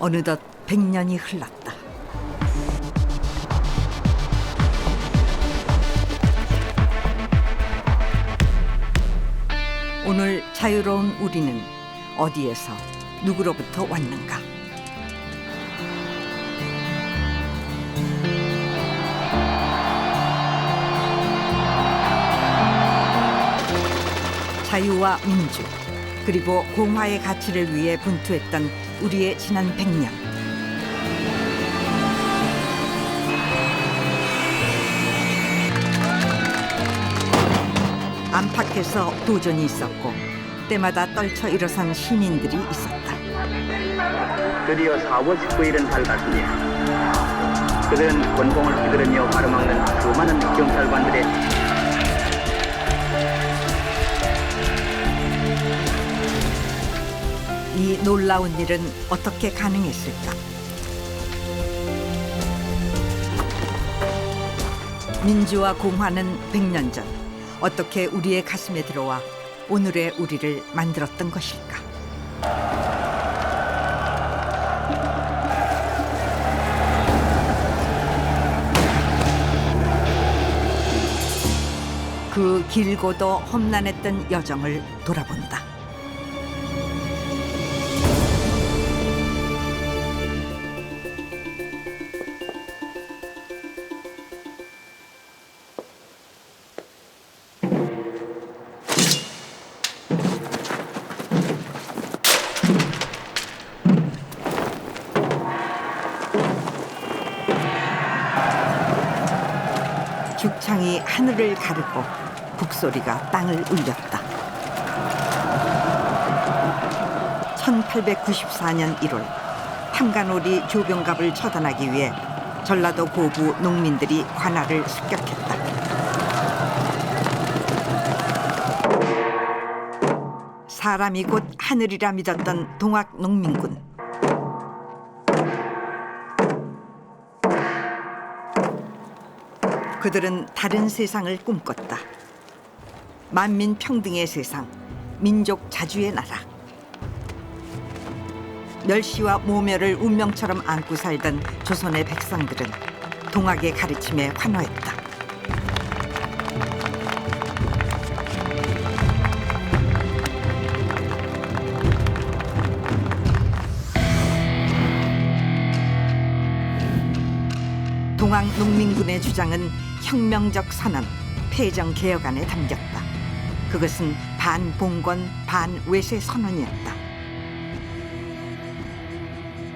어느덧 100년이 흘렀다. 오늘 자유로운 우리는 어디에서 누구로부터 왔는가? 자유와 민주, 그리고 공화의 가치를 위해 분투했던 우리의 지난 100년. 안팎에서 도전이 있었고 때마다 떨쳐 일어선 시민들이 있었다. 드디어 4월 19일은 밝았습니다. 그들은 권공을 휘두르며 가로막는 수많은 경찰관들의 이 놀라운 일은 어떻게 가능했을까? 민주와 공화는 100년 전 어떻게 우리의 가슴에 들어와 오늘의 우리를 만들었던 것일까? 그 길고도 험난했던 여정을 돌아본다. 죽창이 하늘을 가르고 북소리가 땅을 울렸다. 1894년 1월 판가놀이 조병갑을 처단하기 위해 전라도 고부 농민들이 관할을 습격했다. 사람이 곧 하늘이라 믿었던 동학 농민군. 그들은 다른 세상을 꿈꿨다. 만민 평등의 세상, 민족 자주의 나라. 멸시와 모멸을 운명처럼 안고 살던 조선의 백성들은 동학의 가르침에 환호했다. 동학 농민군의 주장은 혁명적 선언, 폐정 개혁안에 담겼다. 그것은 반봉건, 반외세 선언이었다.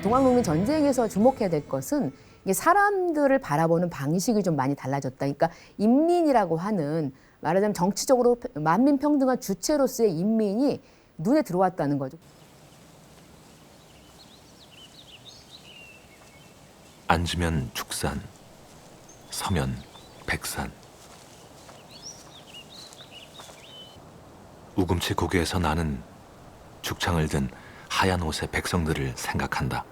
동학농민 전쟁에서 주목해야 될 것은 이게 사람들을 바라보는 방식이 좀 많이 달라졌다. 그러니까 인민이라고 하는 말하자면 정치적으로 만민평등한 주체로서의 인민이 눈에 들어왔다는 거죠. 앉으면 죽산, 서면 백산. 우금치 고개에서 나는 죽창을 든 하얀 옷의 백성들을 생각한다.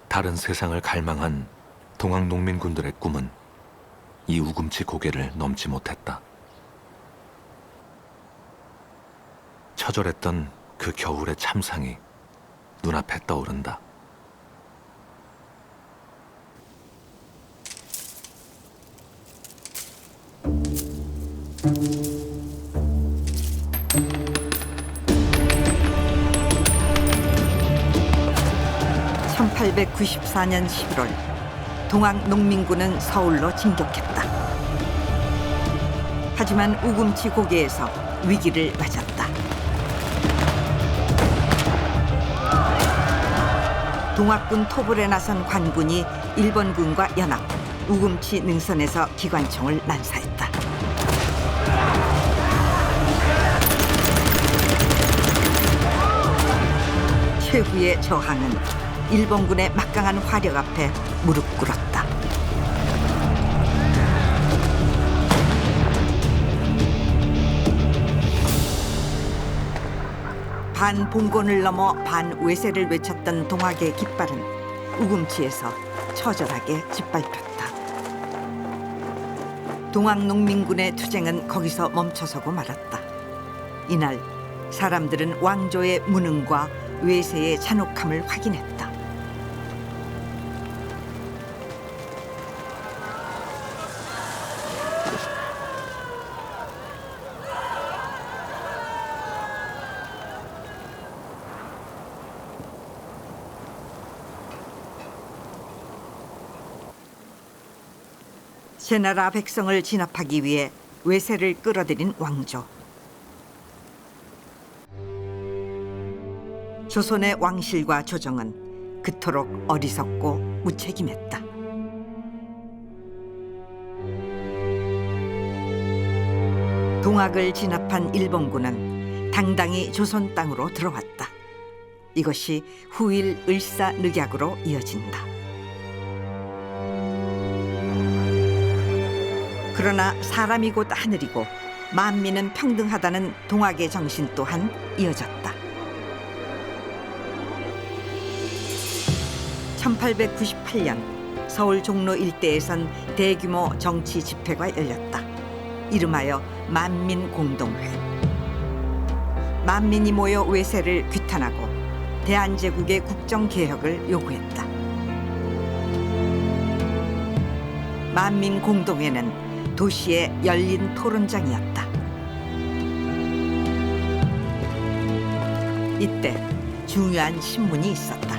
다른 세상을 갈망한 동학 농민군들의 꿈은 이 우금치 고개를 넘지 못했다. 처절했던 그 겨울의 참상이 눈앞에 떠오른다. (1894년 11월) 동학 농민군은 서울로 진격했다. 하지만 우금치 고개에서 위기를 맞았다. 동학군 토벌에 나선 관군이 일본군과 연합, 우금치 능선에서 기관총을 난사했다. 최후의 저항은 일본군의 막강한 화력 앞에 무릎 꿇었다. 반봉건을 넘어 반외세를 외쳤던 동학의 깃발은 우금치에서 처절하게 짓밟혔다. 동학 농민군의 투쟁은 거기서 멈춰서고 말았다. 이날 사람들은 왕조의 무능과 외세의 잔혹함을 확인했다. 제나라 백성을 진압하기 위해 외세를 끌어들인 왕조. 조선의 왕실과 조정은 그토록 어리석고 무책임했다. 동학을 진압한 일본군은 당당히 조선 땅으로 들어왔다. 이것이 후일 을사늑약으로 이어진다. 그러나 사람이 곧 하늘이고 만민은 평등하다는 동학의 정신 또한 이어졌다. 1898년 서울 종로 일대에선 대규모 정치 집회가 열렸다. 이름하여 만민공동회. 만민이 모여 외세를 규탄하고 대한제국의 국정개혁을 요구했다. 만민공동회는 도시의 열린 토론장이었다. 이때 중요한 신문이 있었다.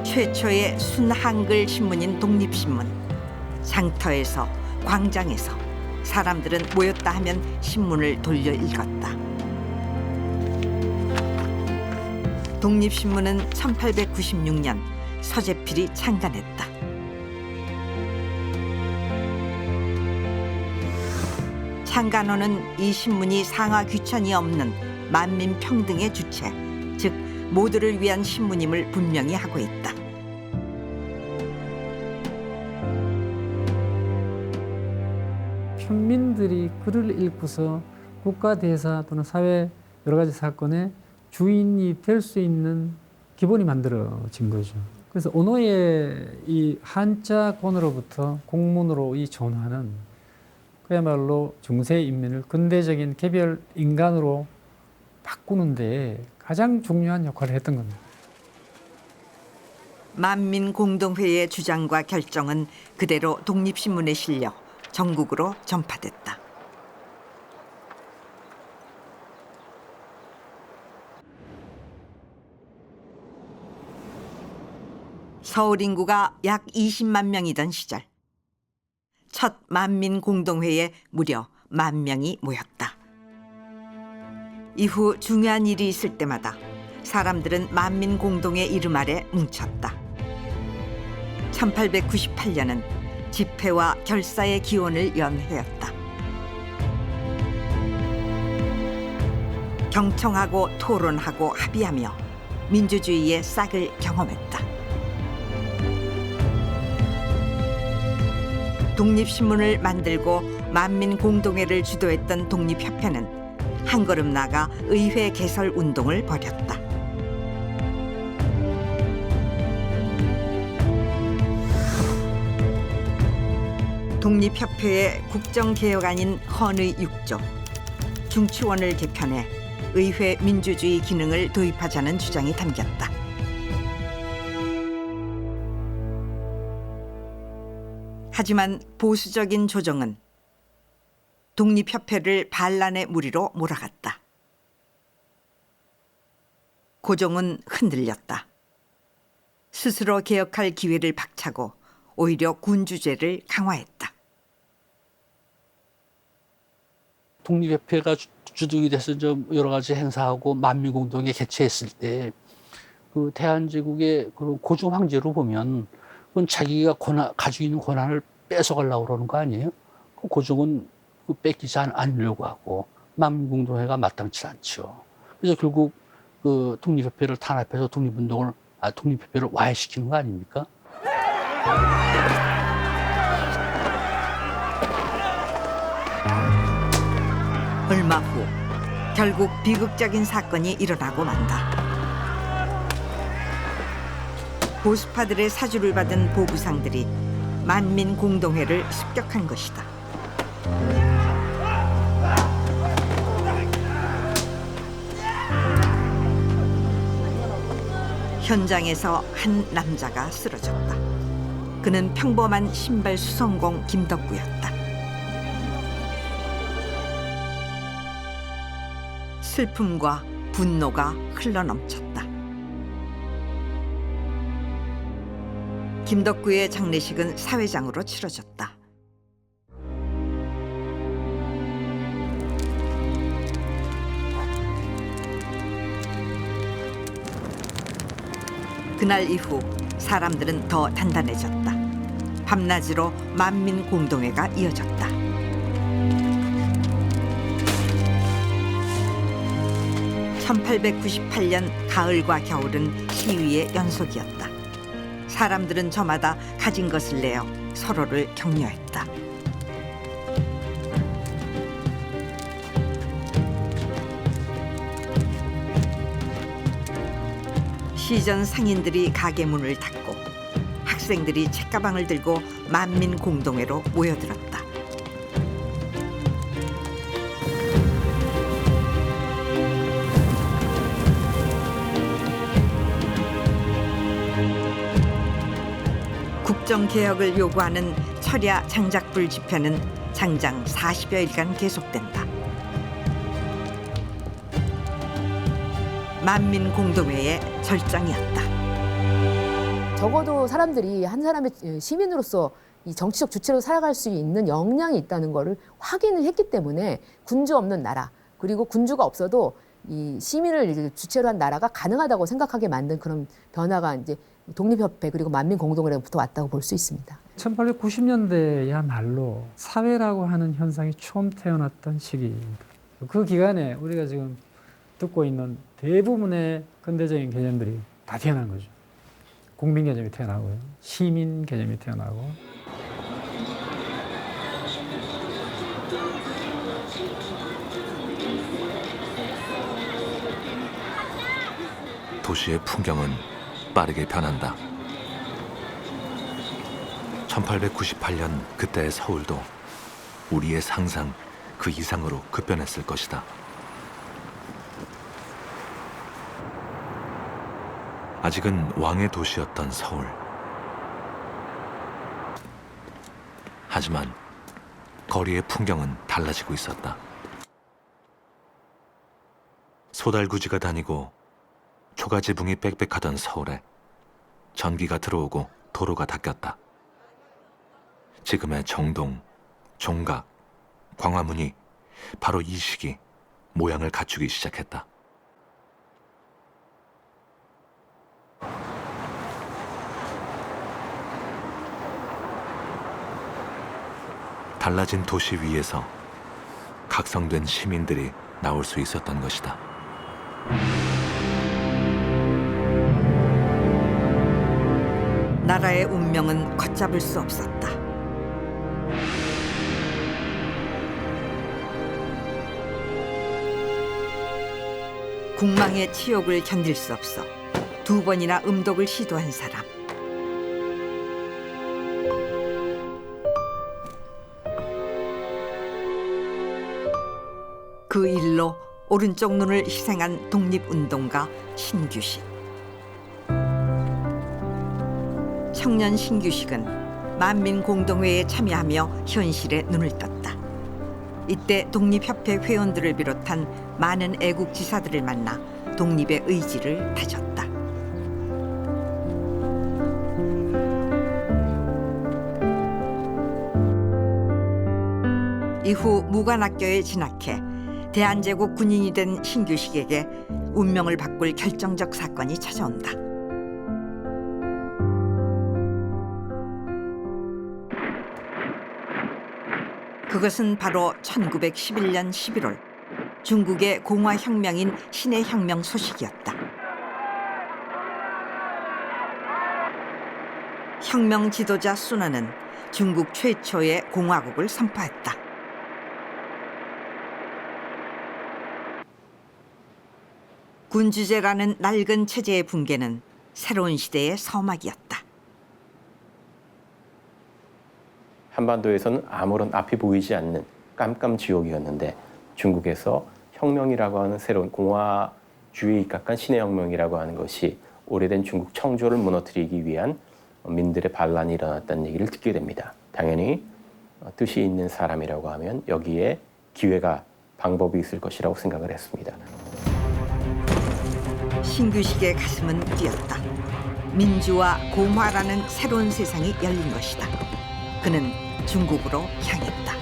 최초의 순한글 신문인 독립신문. 장터에서, 광장에서 사람들은 모였다 하면 신문을 돌려 읽었다. 독립신문은 1896년 서재필이 창간했다. 창간호는 이 신문이 상하 귀천이 없는 만민 평등의 주체, 즉 모두를 위한 신문임을 분명히 하고 있다. 평민들이 글을 읽고서 국가 대사 또는 사회 여러 가지 사건의 주인이 될 수 있는 기본이 만들어진 거죠. 그래서 언어의 이 한자권으로부터 공문으로 이 전환은 그야말로 중세 인민을 근대적인 개별 인간으로 바꾸는데 가장 중요한 역할을 했던 겁니다. 만민공동회의 주장과 결정은 그대로 독립신문에 실려 전국으로 전파됐다. 서울 인구가 약 20만 명이던 시절, 첫 만민공동회에 무려 10,000명이 모였다. 이후 중요한 일이 있을 때마다 사람들은 만민공동의 이름 아래 뭉쳤다. 1898년은 집회와 결사의 기원을 연 해였다. 경청하고 토론하고 합의하며 민주주의의 싹을 경험했다. 독립신문을 만들고 만민공동회를 주도했던 독립협회는 한 걸음 나가 의회 개설 운동을 벌였다. 독립협회의 국정개혁안인 헌의 6조, 중추원을 개편해 의회 민주주의 기능을 도입하자는 주장이 담겼다. 하지만 보수적인 조정은 독립협회를 반란의 무리로 몰아갔다. 고종은 흔들렸다. 스스로 개혁할 기회를 박차고 오히려 군주제를 강화했다. 독립협회가 주축이 돼서 좀 여러 가지 행사하고 만민공동회 개최했을 때 그 대한제국의 그 고종 황제로 보면 그건 자기가 가지고 있는 권한을 뺏어가려고 그러는 거 아니에요? 고종은 뺏기지 않으려고 하고 만민공동회가 마땅치 않죠. 그래서 결국 그 독립협회를 탄압해서 독립협회를 와해시키는 거 아닙니까? 얼마 후 결국 비극적인 사건이 일어나고 만다. 보수파들의 사주를 받은 보부상들이 만민공동회를 습격한 것이다. 현장에서 한 남자가 쓰러졌다. 그는 평범한 신발 수선공 김덕구였다. 슬픔과 분노가 흘러넘쳤다. 김덕구의 장례식은 사회장으로 치러졌다. 그날 이후 사람들은 더 단단해졌다. 밤낮으로 만민 공동회가 이어졌다. (1898년) 가을과 겨울은 시위의 연속이었다. 사람들은 저마다 가진 것을 내어 서로를 격려했다. 시전 상인들이 가게 문을 닫고 학생들이 책가방을 들고 만민 공동회로 모여들었다. 국정개혁을 요구하는 철야 장작불 집회는 장장 40여일간 계속된다. 만민 공동회의 절정이었다. 적어도 사람들이 한 사람의 시민으로서 이 정치적 주체로 살아갈 수 있는 역량이 있다는 거를 확인을 했기 때문에 군주 없는 나라, 그리고 군주가 없어도 이 시민을 이제 주체로 한 나라가 가능하다고 생각하게 만든 그런 변화가 이제 독립협회 그리고 만민공동회로부터 왔다고 볼 수 있습니다. 1890년대야말로 사회라고 하는 현상이 처음 태어났던 시기입니다. 그 기간에 우리가 지금 듣고 있는 대부분의 근대적인 개념들이 다 태어난 거죠. 국민 개념이 태어나고요. 시민 개념이 태어나고. 도시의 풍경은 빠르게 변한다. 1898년 그때의 서울도 우리의 상상 그 이상으로 급변했을 것이다. 아직은 왕의 도시였던 서울. 하지만 거리의 풍경은 달라지고 있었다. 소달구지가 다니고 초가지붕이 빽빽하던 서울에 전기가 들어오고 도로가 닦였다. 지금의 정동, 종각, 광화문이 바로 이 시기 모양을 갖추기 시작했다. 달라진 도시 위에서 각성된 시민들이 나올 수 있었던 것이다. 나라의 운명은 걷잡을 수 없었다. 국망의 치욕을 견딜 수 없어 2번이나 음독을 시도한 사람. 그 일로 오른쪽 눈을 희생한 독립운동가 신규식. 청년 신규식은 만민공동회에 참여하며 현실에 눈을 떴다. 이때 독립협회 회원들을 비롯한 많은 애국지사들을 만나 독립의 의지를 다졌다. 이후 무관학교에 진학해 대한제국 군인이 된 신규식에게 운명을 바꿀 결정적 사건이 찾아온다. 그것은 바로 1911년 11월 중국의 공화혁명인 신해혁명 소식이었다. 혁명 지도자 순원은 중국 최초의 공화국을 선포했다. 군주제라는 낡은 체제의 붕괴는 새로운 시대의 서막이었다. 한반도에서는 아무런 앞이 보이지 않는 깜깜지옥이었는데 중국에서 혁명이라고 하는 새로운 공화주의에 입각한 신해혁명이라고 하는 것이 오래된 중국 청조를 무너뜨리기 위한 민들의 반란이 일어났다는 얘기를 듣게 됩니다. 당연히 뜻이 있는 사람이라고 하면 여기에 기회가 방법이 있을 것이라고 생각을 했습니다. 신규식의 가슴은 뛰었다. 민주와 공화라는 새로운 세상이 열린 것이다. 그는 중국으로 향했다.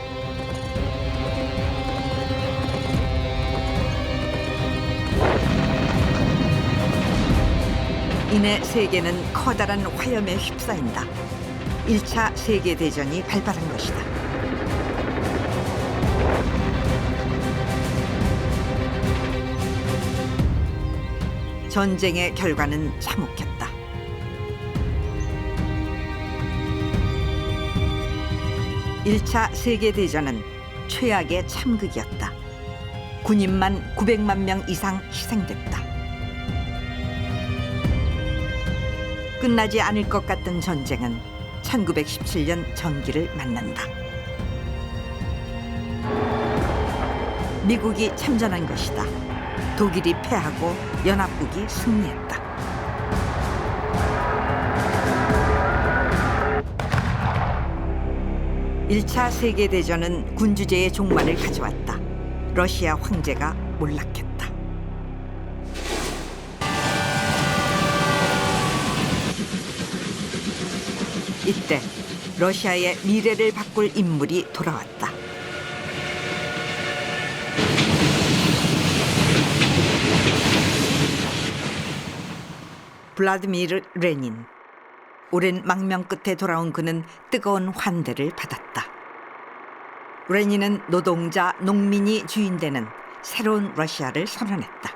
이내 세계는 커다란 화염에 휩싸인다. 1차 세계대전이 발발한 것이다. 전쟁의 결과는 참혹했다. (1차) 세계대전은 최악의 참극이었다. 군인만 900만 명 이상 희생됐다. 끝나지 않을 것 같던 전쟁은 1917년 전기를 맞는다. 미국이 참전한 것이다. 독일이 패하고 연합국이 승리했다. (1차) 세계대전은 군주제의 종말을 가져왔다. 러시아 황제가 몰락했다. 이때 러시아의 미래를 바꿀 인물이 돌아왔다. 블라디미르 레닌. 오랜 망명 끝에 돌아온 그는 뜨거운 환대를 받았다. 레닌은 노동자, 농민이 주인되는 새로운 러시아를 선언했다.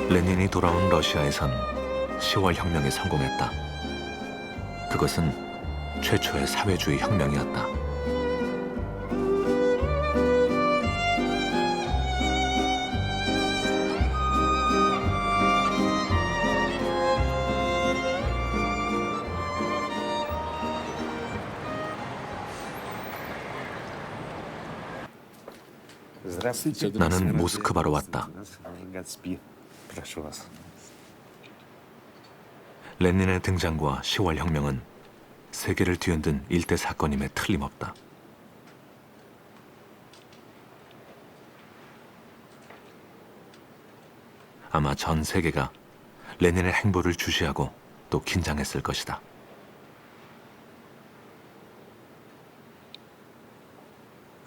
레닌이 돌아온 러시아에선 10월 혁명에 성공했다. 그것은 최초의 사회주의 혁명이었다. 나는 모스크바로 왔다. 레닌의 등장과 10월 혁명은 세계를 뒤흔든 일대 사건임에 틀림없다. 아마 전 세계가 레닌의 행보를 주시하고 또 긴장했을 것이다.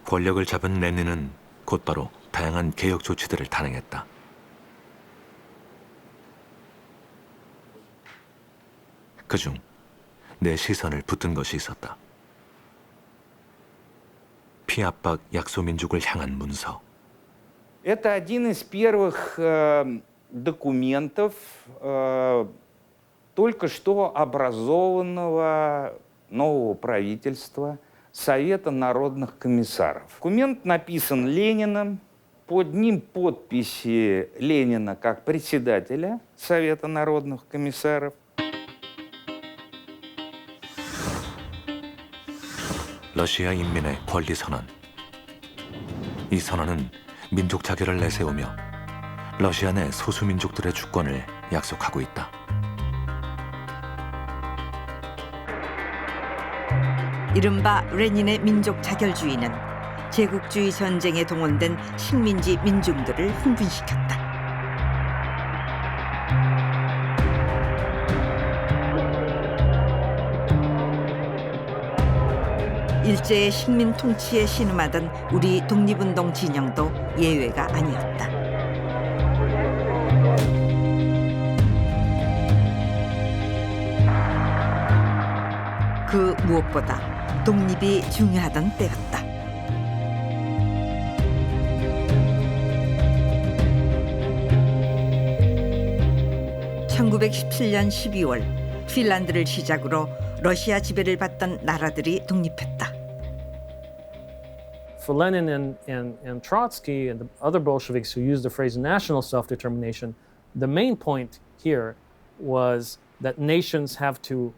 권력을 잡은 레닌은 곧바로 다양한 개혁 조치들을 단행했다. 그중 내 시선을 붙든 것이 있었다. 피압박 약소민족을 향한 문서. Это один из первых документов только что образованного нового правительства Совета народных комиссаров. Документ написан Лениным, под ним подписи Ленина как председателя Совета народных комиссаров. 러시아 인민의 권리 선언. 이 선언은 민족 자결을 내세우며 러시아 내 소수 민족들의 주권을 약속하고 있다. 이른바 레닌의 민족 자결주의는 제국주의 전쟁에 동원된 식민지 민중들을 흥분시켰다. 일제의 식민 통치에 신음하던 우리 독립운동 진영도 예외가 아니었다. 그 무엇보다 독립이 중요하던 때였다. (1917년 12월) 핀란드를 시작으로 러시아 지배를 받던 나라들이 독립했다. For Lenin and Trotsky and the other Bolsheviks who used the phrase national self-determination, the main point here was that nations have to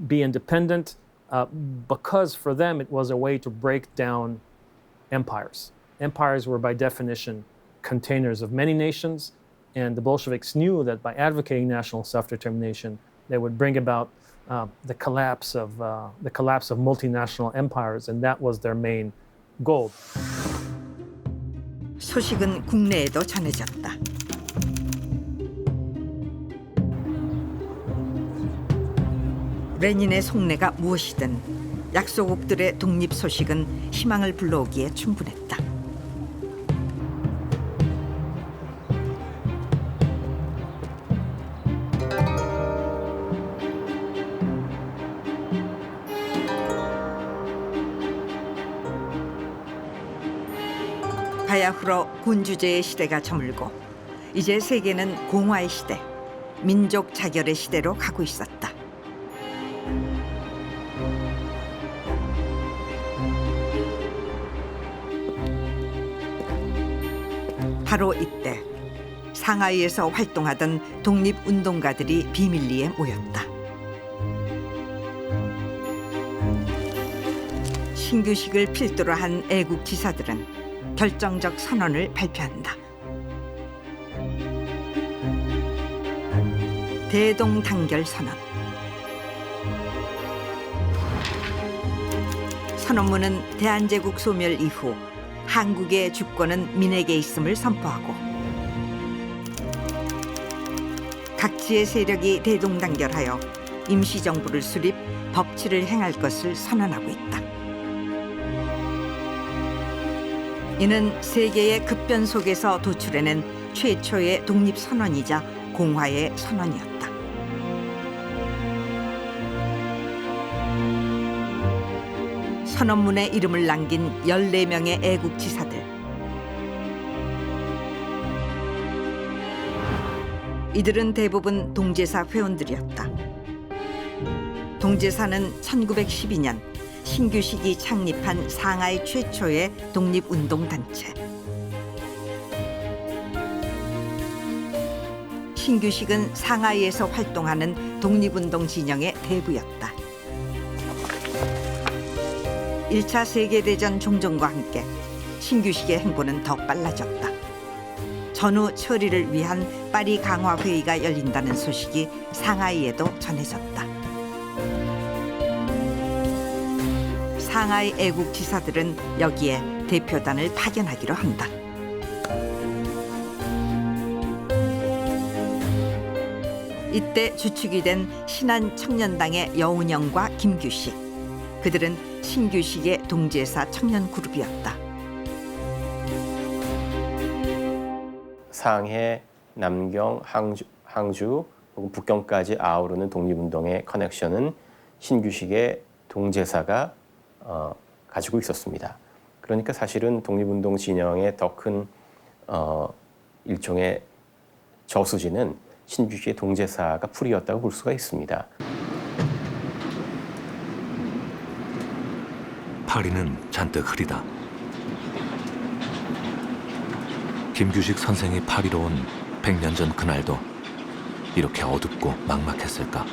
be independent because for them it was a way to break down empires. Empires were by definition containers of many nations, and the Bolsheviks knew that by advocating national self-determination, they would bring about the collapse of multinational empires, and that was their main goal. 소식은 국내에도 전해졌다. 레닌의 속내가 무엇이든 약소국들의 독립 소식은 희망을 불러오기에 충분했다. 바야흐로 군주제의 시대가 저물고 이제 세계는 공화의 시대, 민족 자결의 시대로 가고 있었다. 바로 이때 상하이에서 활동하던 독립운동가들이 비밀리에 모였다. 신규식을 필두로 한 애국 지사들은 결정적 선언을 발표한다. 대동단결 선언. 선언문은 대한제국 소멸 이후 한국의 주권은 민에게 있음을 선포하고 각지의 세력이 대동단결하여 임시정부를 수립, 법치를 행할 것을 선언하고 있다. 이는 세계의 급변 속에서 도출해낸 최초의 독립선언이자 공화의 선언이었다. 선언문에 이름을 남긴 14명의 애국지사들. 이들은 대부분 동제사 회원들이었다. 동제사는 1912년 신규식이 창립한 상하이 최초의 독립운동단체. 신규식은 상하이에서 활동하는 독립운동 진영의 대부였다. 1차 세계대전 종전과 함께 신규식의 행보는 더 빨라졌다. 전후 처리를 위한 파리 강화회의가 열린다는 소식이 상하이에도 전해졌다. 상하이 애국지사들은 여기에 대표단을 파견하기로 한다. 이때 주축이 된 신한청년당의 여운형과 김규식, 그들은 신규식의 동제사 청년그룹이었다. 상해, 남경, 항주 혹은 북경까지 아우르는 독립운동의 커넥션은 신규식의 동제사가 가지고 있었습니다. 그러니까 사실은 독립운동 진영의 더 큰 일종의 저수지는 신규식의 동제사가 풀이었다고 볼 수가 있습니다. 파리는 잔뜩 흐리다. 김규식 선생이 파리로 온 100년 전 그날도 이렇게 어둡고 막막했을까?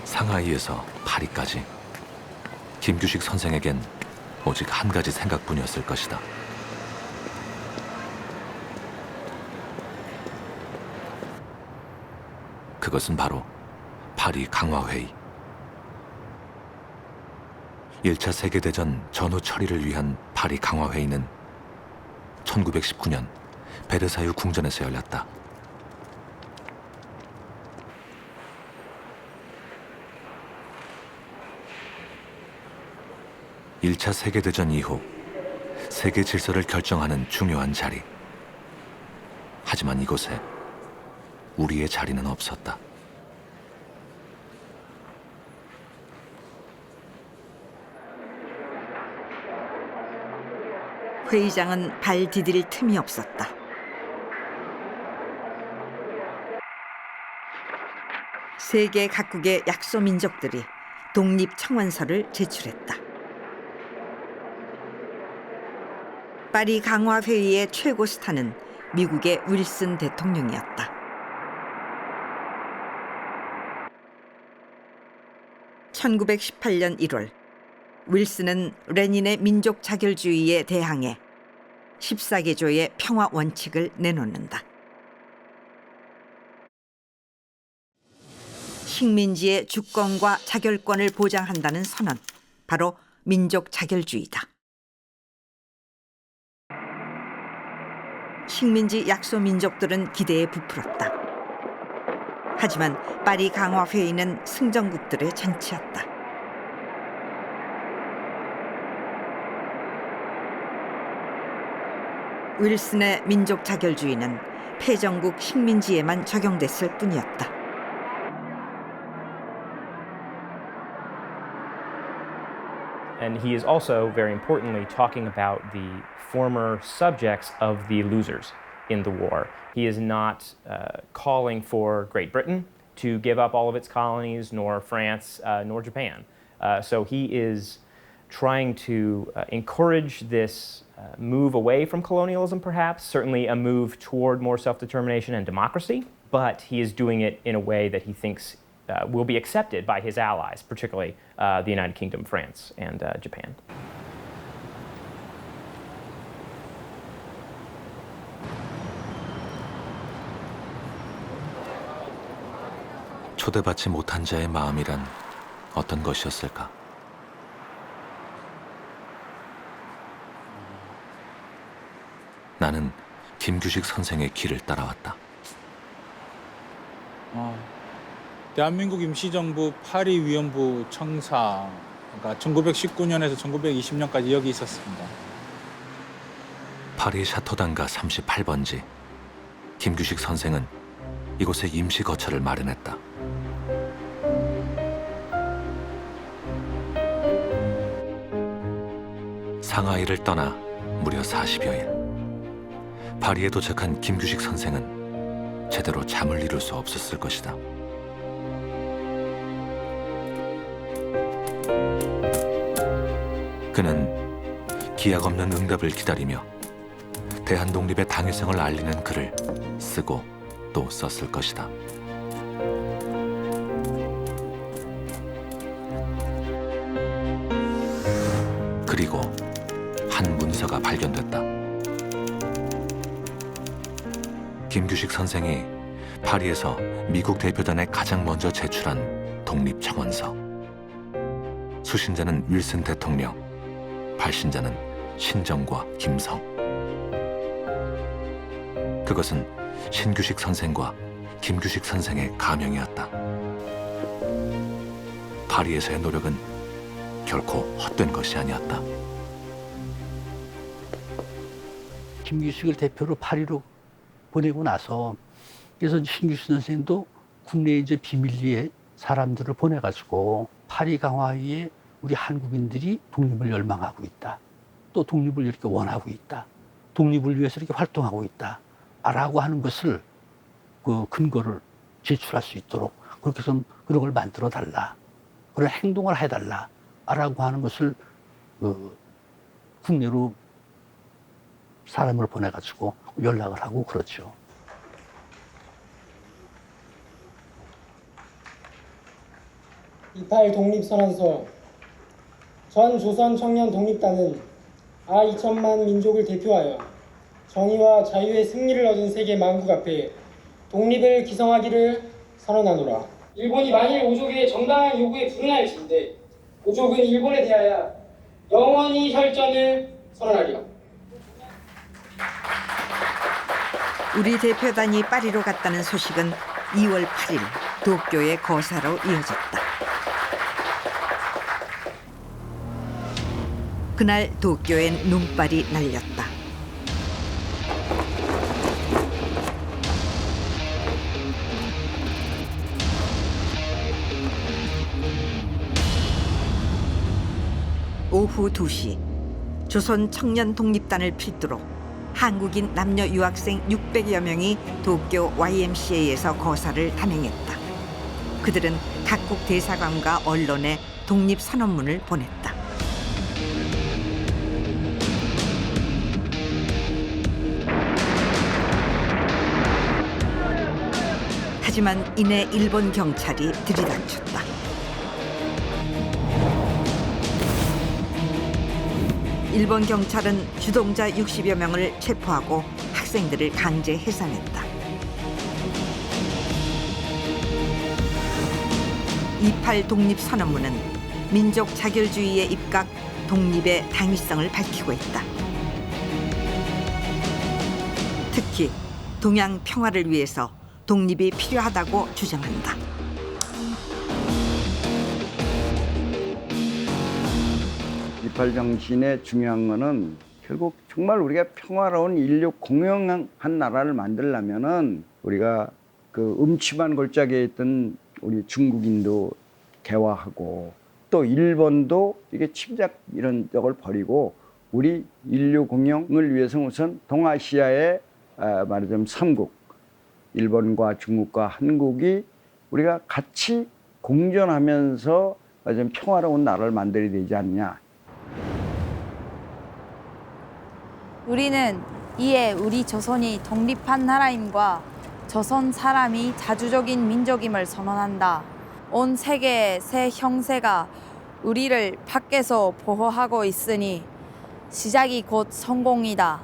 상하이에서 파리까지 김규식 선생에겐 오직 한 가지 생각뿐이었을 것이다. 그것은 바로 파리 강화회의. 1차 세계대전 전후 처리를 위한 파리 강화회의는 1919년 베르사유 궁전에서 열렸다. (1차) 세계대전 이후 세계 질서를 결정하는 중요한 자리. 하지만 이곳에 우리의 자리는 없었다. 회의장은 발 디딜 틈이 없었다. 세계 각국의 약소 민족들이 독립 청원서를 제출했다. 파리 강화 회의의 최고 스타는 미국의 윌슨 대통령이었다. 1918년 1월 윌슨은 레닌의 민족 자결주의에 대항해 14개조의 평화 원칙을 내놓는다. 식민지의 주권과 자결권을 보장한다는 선언, 바로 민족 자결주의다. 식민지 약소 민족들은 기대에 부풀었다. 하지만 파리 강화 회의는 승전국들의 잔치였다. 윌슨의 민족 자결주의는 패전국 식민지에만 적용됐을 뿐이었다. And he is also, very importantly, talking about the former subjects of the losers in the war. He is not calling for Great Britain to give up all of its colonies, nor France, nor Japan. So he is trying to encourage this move away from colonialism, perhaps, certainly a move toward more self-determination and democracy, but he is doing it in a way that he thinks will be accepted by his allies, particularly the United Kingdom, France, and Japan. 초대받지 못한 자의 마음이란 어떤 것이었을까? 나는 김규식 선생의 길을 따라왔다. 대한민국 임시정부 파리위원부 청사가 1919년에서 1920년까지 여기 있었습니다. 파리 샤토단가 38번지. 김규식 선생은 이곳에 임시 거처를 마련했다. 상하이를 떠나 무려 40여일. 파리에 도착한 김규식 선생은 제대로 잠을 이룰 수 없었을 것이다. 그는 기약 없는 응답을 기다리며 대한독립의 당위성을 알리는 글을 쓰고 또 썼을 것이다. 그리고 한 문서가 발견됐다. 김규식 선생이 파리에서 미국 대표단에 가장 먼저 제출한 독립청원서. 수신자는 윌슨 대통령, 발신자는 신정과 김성. 그것은 신규식 선생과 김규식 선생의 가명이었다. 파리에서의 노력은 결코 헛된 것이 아니었다. 김규식을 대표로 파리로 보내고 나서 그래서 신규식 선생도 국내에 이제 비밀리에 사람들을 보내가지고 파리 강화회의에 우리 한국인들이 독립을 열망하고 있다. 또 독립을 이렇게 원하고 있다. 독립을 위해서 이렇게 활동하고 있다. 라고 하는 것을 그 근거를 제출할 수 있도록 그렇게 좀 그런 걸 만들어 달라. 그런 행동을 해달라. 라고 하는 것을 국내로 사람을 보내가지고 연락을 하고 그렇죠. (28) 독립선언서. 전 조선 청년 독립단은 2천만 민족을 대표하여 정의와 자유의 승리를 얻은 세계 만국 앞에 독립을 기성하기를 선언하노라. 일본이 만일 오족의 정당한 요구에 불응하였을 오족은 일본에 대하여 영원히 혈전을 선언하리라. 우리 대표단이 파리로 갔다는 소식은 2월 8일 도쿄의 거사로 이어졌다. 그날 도쿄엔 눈발이 날렸다. 오후 2시 조선 청년 독립단을 필두로 한국인 남녀 유학생 600여 명이 도쿄 YMCA에서 거사를 단행했다. 그들은 각국 대사관과 언론에 독립선언문을 보냈다. 하지만 이내 일본 경찰이 들이닥쳤다. 일본 경찰은 주동자 60여 명을 체포하고 학생들을 강제 해산했다. 28 독립선언문은 민족 자결주의에 입각, 독립의 당위성을 밝히고 있다. 특히 동양 평화를 위해서 독립이 필요하다고 주장한다. 이팔 정신의 중요한 거는 결국 정말 우리가 평화로운 인류 공영한 나라를 만들려면은 우리가 그 음침한 골짜기에 있던 우리 중국인도 개화하고 또 일본도 이게 침략 이런 적을 버리고 우리 인류 공영을 위해서 우선 동아시아의 말하자면 3국 일본과 중국과 한국이 우리가 같이 공존하면서 좀 평화로운 나라를 만들어야 되지 않냐. 우리는 이에 우리 조선이 독립한 나라임과 조선 사람이 자주적인 민족임을 선언한다. 온 세계의 새 형세가 우리를 밖에서 보호하고 있으니 시작이 곧 성공이다.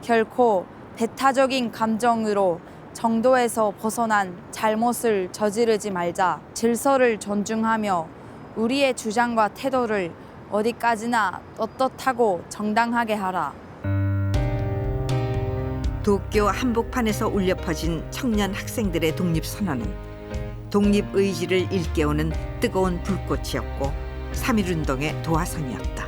결코 배타적인 감정으로 정도에서 벗어난 잘못을 저지르지 말자. 질서를 존중하며 우리의 주장과 태도를 어디까지나 떳떳하고 정당하게 하라. 도쿄 한복판에서 울려 퍼진 청년 학생들의 독립선언은 독립 의지를 일깨우는 뜨거운 불꽃이었고 3.1운동의 도화선이었다.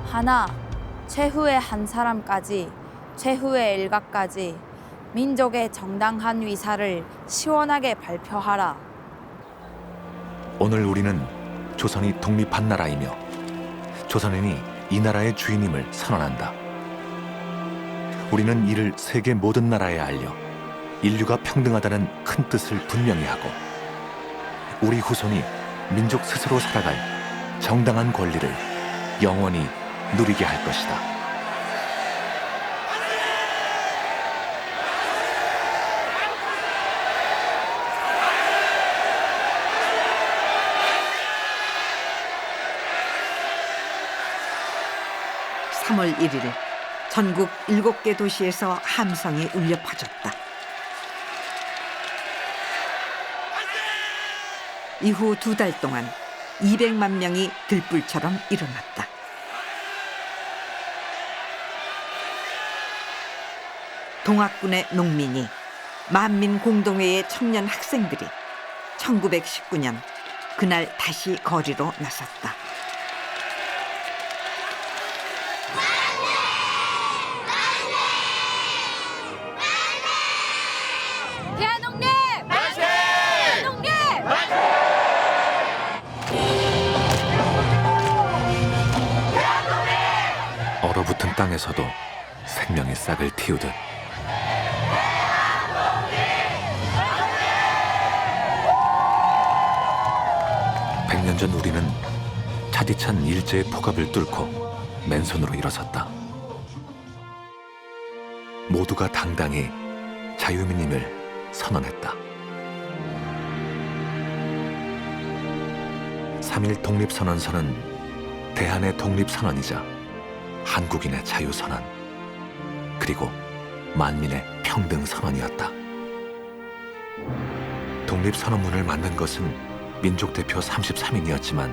하나, 최후의 한 사람까지, 최후의 일가까지 민족의 정당한 위사를 시원하게 발표하라. 오늘 우리는 조선이 독립한 나라이며 조선인이 이 나라의 주인임을 선언한다. 우리는 이를 세계 모든 나라에 알려 인류가 평등하다는 큰 뜻을 분명히 하고 우리 후손이 민족 스스로 살아갈 정당한 권리를 영원히 누리게 할 것이다. (3월 1일) 전국 7개 도시에서 함성이 울려 퍼졌다. 이후 2달 동안 200만 명이 들불처럼 일어났다. 동학군의 농민이, 만민공동회의 청년 학생들이 1919년 그날 다시 거리로 나섰다. 대한독립! 만세! 대한독립! 얼어붙은 땅에서도 생명의 싹을 틔우듯 100년 전 우리는 차디찬 일제의 폭압을 뚫고 맨손으로 일어섰다. 모두가 당당히 자유민임을 선언했다. 3.1 독립선언서는 대한의 독립선언이자 한국인의 자유선언, 그리고 만민의 평등선언이었다. 독립선언문을 만든 것은 민족대표 33인이었지만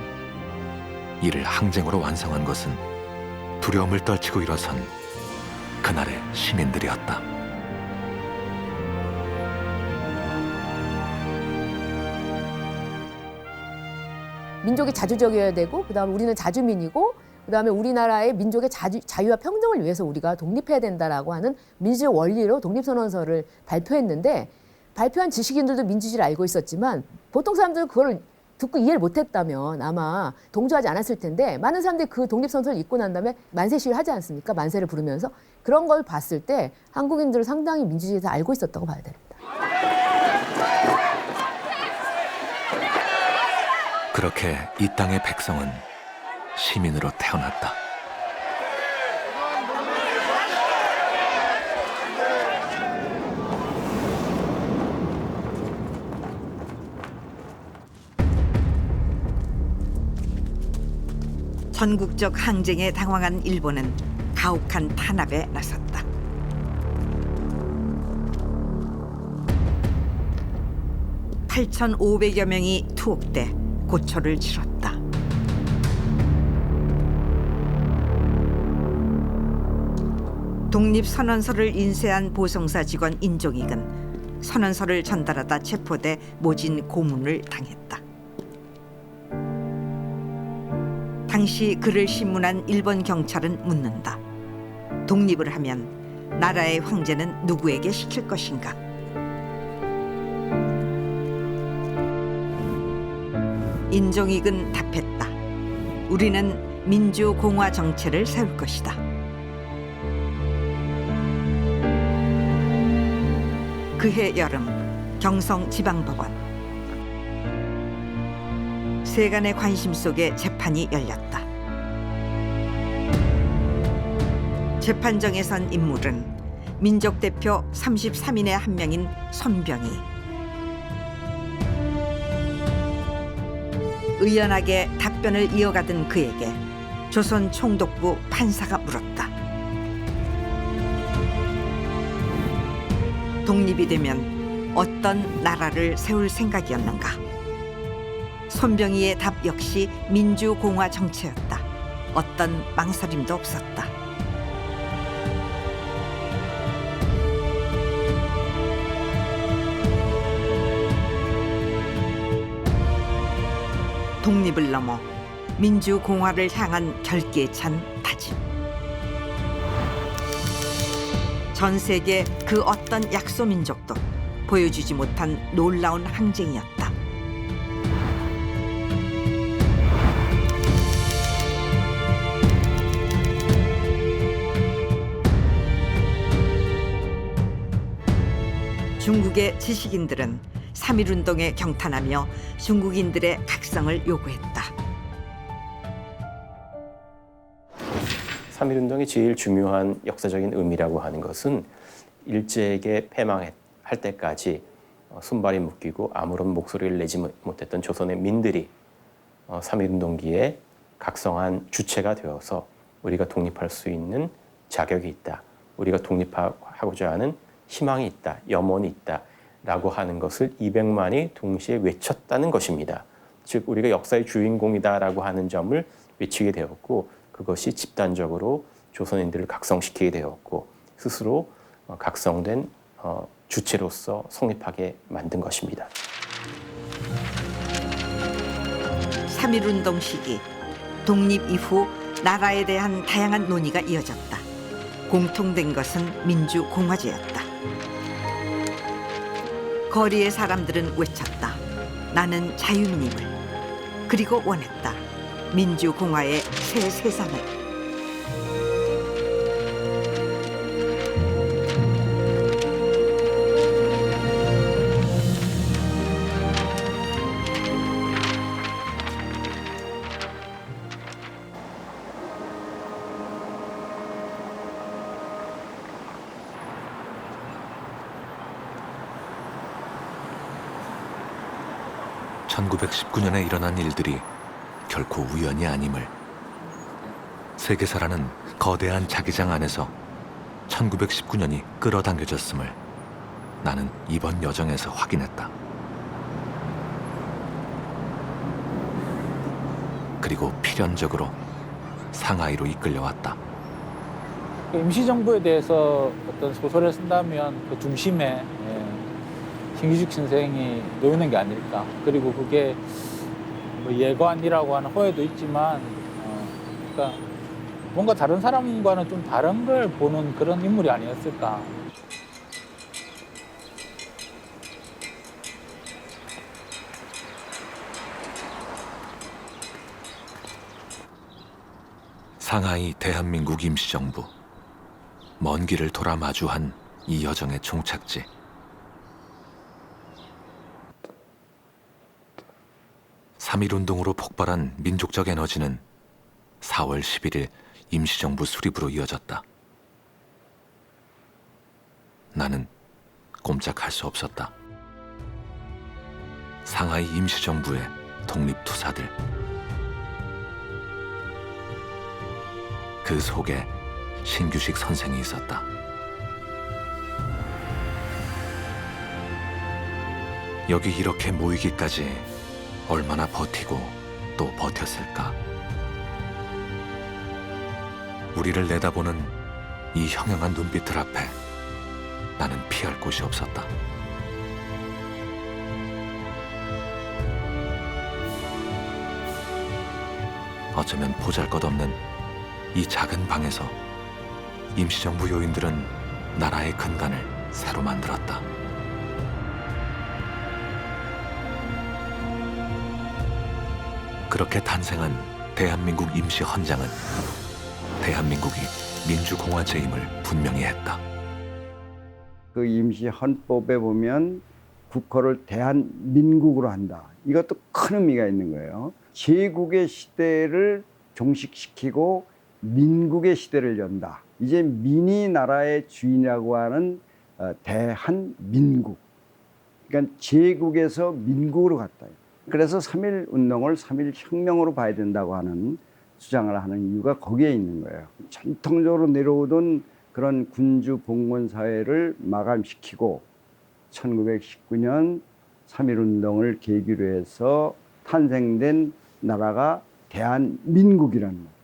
이를 항쟁으로 완성한 것은 두려움을 떨치고 일어선 그날의 시민들이었다. 민족이 자주적이어야 되고 그다음에 우리는 자주민이고 그다음에 우리나라의 민족의 자유와 평등을 위해서 우리가 독립해야 된다라고 하는 민주적 원리로 독립선언서를 발표했는데 발표한 지식인들도 민주주의를 알고 있었지만 보통 사람들은 그걸 듣고 이해를 못했다면 아마 동조하지 않았을 텐데 많은 사람들이 그 독립선서를 읽고 난 다음에 만세 시위를 하지 않습니까? 만세를 부르면서 그런 걸 봤을 때 한국인들은 상당히 민주주의에 대해서 알고 있었다고 봐야 됩니다. 그렇게 이 땅의 백성은 시민으로 태어났다. 전국적 항쟁에 당황한 일본은 가혹한 탄압에 나섰다. (8,500여) 명이 투옥돼 고초를 치렀다. 독립선언서를 인쇄한 보성사 직원 인종익은 선언서를 전달하다 체포돼 모진 고문을 당했다. 당시 그를 신문한 일본 경찰은 묻는다. 독립을 하면 나라의 황제는 누구에게 시킬 것인가? 인종익은 답했다. 우리는 민주공화 정체를 세울 것이다. 그해 여름 경성지방법원. 세간의 관심 속에 재판이 열렸다. 재판정에 선 인물은 민족대표 33인의 한 명인 손병희. 의연하게 답변을 이어가던 그에게 조선 총독부 판사가 물었다. 독립이 되면 어떤 나라를 세울 생각이었는가? 손병희의 답 역시 민주공화 정체였다. 어떤 망설임도 없었다. 독립을 넘어 민주공화를 향한 결기에 찬 다짐. 전 세계 그 어떤 약소민족도 보여주지 못한 놀라운 항쟁이었다. 중국의 지식인들은 3.1운동에 경탄하며 중국인들의 각성을 요구했다. 3.1운동의 제일 중요한 역사적인 의미라고 하는 것은 일제에게 패망할 때까지 손발이 묶이고 아무런 목소리를 내지 못했던 조선의 민들이 3.1운동기에 각성한 주체가 되어서 우리가 독립할 수 있는 자격이 있다. 우리가 독립하고자 하는 희망이 있다. 염원이 있다. 라고 하는 것을 200만이 동시에 외쳤다는 것입니다. 즉 우리가 역사의 주인공이다라고 하는 점을 외치게 되었고 그것이 집단적으로 조선인들을 각성시키게 되었고 스스로 각성된 주체로서 성립하게 만든 것입니다. 3.1운동 시기 독립 이후 나라에 대한 다양한 논의가 이어졌다. 공통된 것은 민주공화제였다. 거리의 사람들은 외쳤다. 나는 자유민임을. 그리고 원했다. 민주공화의 새 세상을. (1919년에) 일어난 일들이 결코 우연이 아님을 세계사라는 거대한 자기장 안에서 1919년이 끌어당겨졌음을 나는 이번 여정에서 확인했다. 그리고 필연적으로 상하이로 이끌려왔다. 임시정부에 대해서 어떤 소설을 쓴다면 그 중심에 신규식 선생이 놓이는 게 아닐까. 그리고 그게 뭐 예관이라고 하는 호혜도 있지만 그러니까 뭔가 다른 사람과는 좀 다른 걸 보는 그런 인물이 아니었을까. 상하이 대한민국 임시정부. 먼 길을 돌아 마주한 이 여정의 종착지. (3.1운동으로) 폭발한 민족적 에너지는 4월 11일 임시정부 수립으로 이어졌다. 나는 꼼짝할 수 없었다. 상하이 임시정부의 독립투사들. 그 속에 신규식 선생이 있었다. 여기 이렇게 모이기까지 얼마나 버티고 또 버텼을까? 우리를 내다보는 이 형형한 눈빛들 앞에 나는 피할 곳이 없었다. 어쩌면 보잘것없는 이 작은 방에서 임시정부 요인들은 나라의 근간을 새로 만들었다. 그렇게 탄생한 대한민국 임시헌장은 대한민국이 민주공화제임을 분명히 했다. 그 임시헌법에 보면 국호를 대한민국으로 한다. 이것도 큰 의미가 있는 거예요. 제국의 시대를 종식시키고 민국의 시대를 연다. 이제 민이 나라의 주인이라고 하는 대한민국. 그러니까 제국에서 민국으로 갔다. 그래서 3.1 운동을 3.1 혁명으로 봐야 된다고 하는 주장을 하는 이유가 거기에 있는 거예요. 전통적으로 내려오던 그런 군주 봉건 사회를 마감시키고 1919년 3.1 운동을 계기로 해서 탄생된 나라가 대한민국이라는 거예요.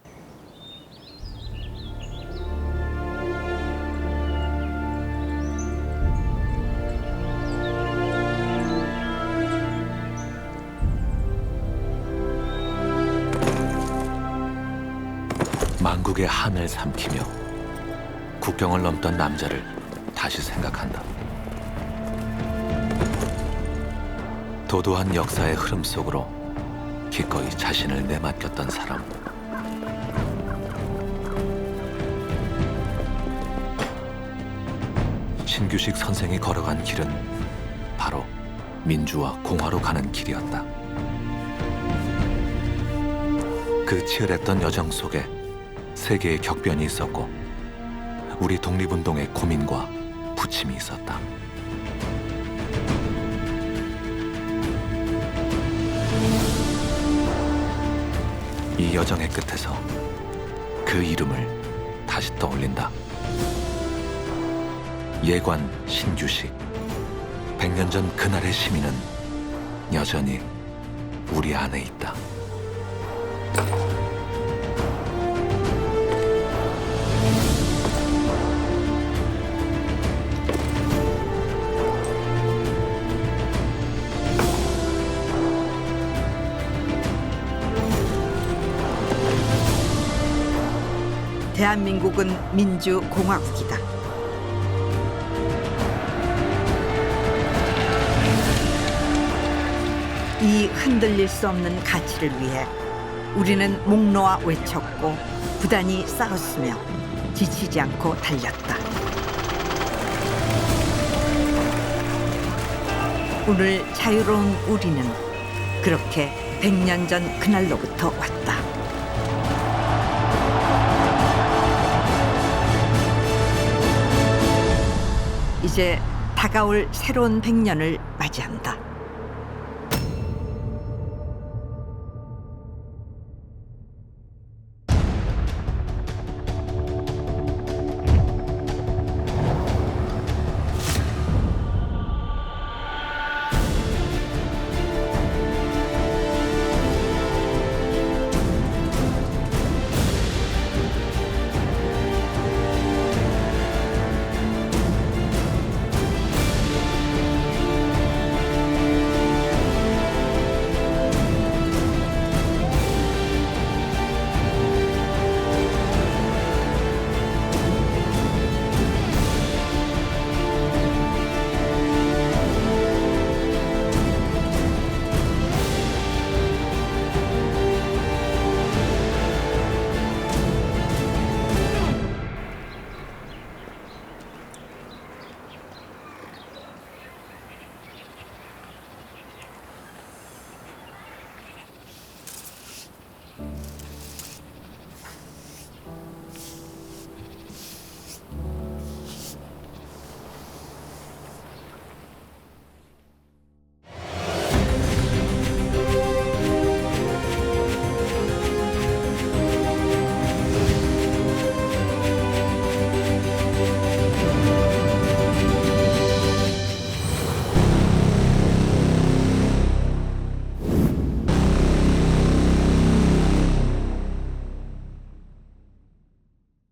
만국의 한을 삼키며 국경을 넘던 남자를 다시 생각한다. 도도한 역사의 흐름 속으로 기꺼이 자신을 내맡겼던 사람. 신규식 선생이 걸어간 길은 바로 민주와 공화로 가는 길이었다. 그 치열했던 여정 속에 세계의 격변이 있었고 우리 독립운동의 고민과 부침이 있었다. 이 여정의 끝에서 그 이름을 다시 떠올린다. 예관 신규식. 100년 전 그날의 시민은 여전히 우리 안에 있다. 대한민국은 민주공화국이다. 이 흔들릴 수 없는 가치를 위해 우리는 목 놓아 외쳤고 부단히 싸웠으며 지치지 않고 달렸다. 오늘 자유로운 우리는 그렇게 100년 전 그날로부터 왔다. 이제 다가올 새로운 100년을 맞이한다.